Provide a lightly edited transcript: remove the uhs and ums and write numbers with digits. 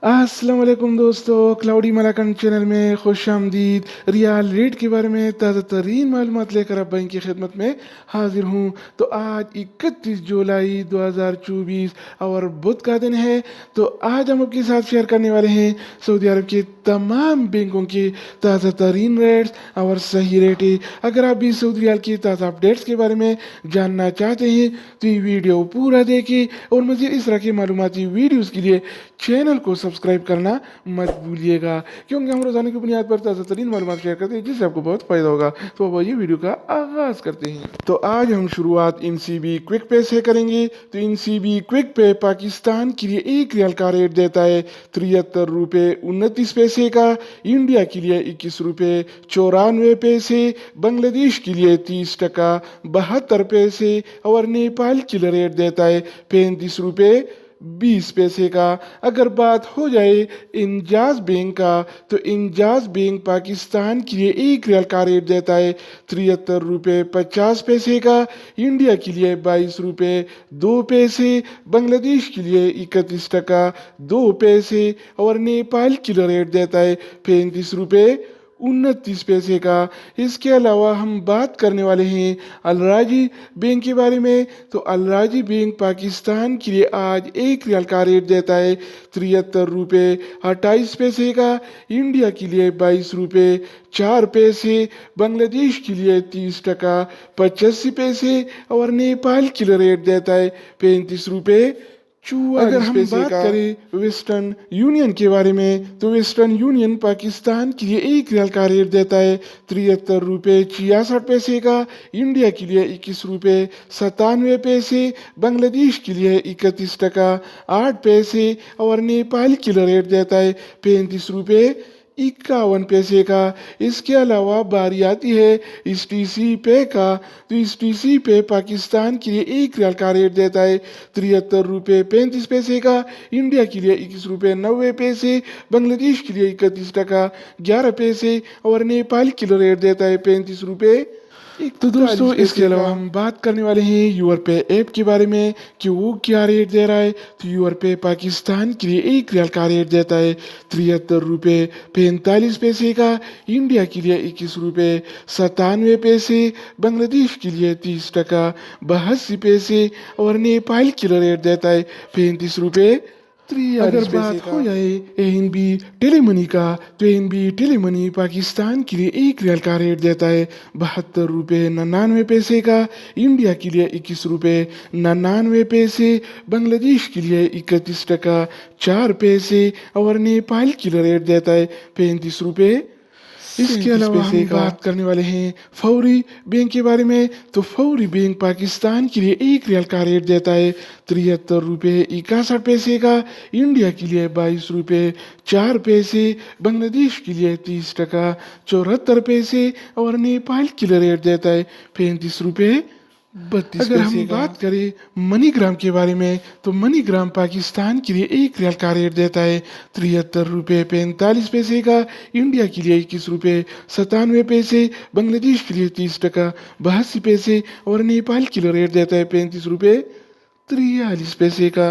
अस्सलाम वालेकुम दोस्तों, क्लाउडी मलाकन चैनल में खुश आमदीद। रियाल रेट के बारे में ताज़ा तरीन मालूमात लेकर अब बैंक की खिदमत में हाजिर हूँ। तो आज 31 जुलाई 2024 और बुध का दिन है। तो आज हम आपके साथ शेयर करने वाले हैं सऊदी अरब के तमाम बैंकों के ताज़ा तरीन रेट्स और सही रेटें। अगर आप भी सऊदी रियाल की ताज़ा अपडेट्स के बारे में जानना चाहते हैं तो ये वीडियो पूरा देखें और मज़ीद इस तरह की मालूमाती वीडियोज़ के लिए चैनल को सब्सक्राइब करना मत भूलिएगा, क्योंकि हम रोजाना की बुनियाद पर ताज़ा तरीन मालूमात शेयर करते हैं जिससे आपको बहुत फायदा होगा। तो अब ये वीडियो का आगाज करते हैं। तो आज हम शुरुआत इनसीबी क्विक पे से करेंगे। तो इनसीबी क्विक पे पाकिस्तान के लिए 1 रियाल का रेट देता है 73 रुपये 29 पैसे का, इंडिया के लिए 21 रुपये 94 पैसे, बांग्लादेश के लिए 30 टका 72 पैसे और नेपाल के लिए रेट देता है 35 रुपये 20 पैसे का। अगर बात हो जाए इंजाज बैंक का, तो इंजाज बैंक पाकिस्तान के लिए 1 रियाल का रेट देता है 73 रुपये 50 पैसे का, इंडिया के लिए 22 रुपये 2 पैसे, बांग्लादेश के लिए 31 टका 2 पैसे और नेपाल के लिए रेट देता है 35 रुपये 29 पैसे का। इसके अलावा हम बात करने वाले हैं अलराजी बैंक के बारे में। तो अलराजी बैंक पाकिस्तान के लिए आज 1 रियाल का रेट देता है 73 रुपये 28 पैसे का, इंडिया के लिए 22 रुपये 4 पैसे, बांग्लादेश के लिए 30 टका 85 पैसे और नेपाल के लिए रेट देता है 35 रुपये 44 अगर हम बात करें वेस्टर्न यूनियन के बारे में, तो वेस्टर्न यूनियन पाकिस्तान के लिए 1 रियाल का रेट देता है 73 रुपये 66 पैसे का, इंडिया के लिए 21 रुपये 97 पैसे, बांग्लादेश के लिए 31 टका 8 पैसे और नेपाल के लिए रेट देता है 35 रुपये 51 पैसे का। इसके अलावा बारी आती है इस टी पे का। तो इस टी पे पाकिस्तान के लिए 1 रियाल का रेट देता है 73 रुपये 35 पैसे का, इंडिया के लिए 21 रुपये 90 पैसे, बांग्लादेश के लिए 31 टका 11 पैसे और नेपाल के लिए रेट देता है 35 रुपये। तो दोस्तों इसके अलावा हम बात करने वाले हैं यूर पे ऐप के बारे में कि वो क्या रेट दे रहा है। तो यूर पे पाकिस्तान के लिए 1 रियाल का रेट देता है 73 रुपये 45 पैसे का, इंडिया के लिए 21 रुपये 97 पैसे, बांग्लादेश के लिए 30 टका 82 पैसे और नेपाल के लिए रेट देता है 35 रुपये। अगर बात हो जाए एएनबी टेलीमनी का, तो एएनबी टेलीमनी पाकिस्तान के लिए 1 रियाल का रेट देता है 72 रुपये 99 पैसे का, इंडिया के लिए 21 रुपये 99 पैसे, बांग्लादेश के लिए 31 टका 4 पैसे और नेपाल के लिए रेट देता है 35 रुपये। इसके अलावा हम बात करने वाले हैं फौरी बैंक के बारे में। तो फौरी बैंक पाकिस्तान के लिए 1 रियाल का रेट देता है 73 रुपये 61 पैसे का, इंडिया के लिए 22 रुपये 4 पैसे, बांग्लादेश के लिए 30 टका 74 पैसे और नेपाल के लिए रेट देता है 35 रुपये 32 अगर हम बात करें मनीग्राम के बारे में, तो मनीग्राम पाकिस्तान के लिए 1 रियाल का रेट देता है 73 रुपये 45 पैसे का, इंडिया के लिए 21 रुपये 97 पैसे, बांग्लादेश के लिए 30 टका 82 पैसे और नेपाल के लिए रेट देता है 35 रुपये 43 पैसे का।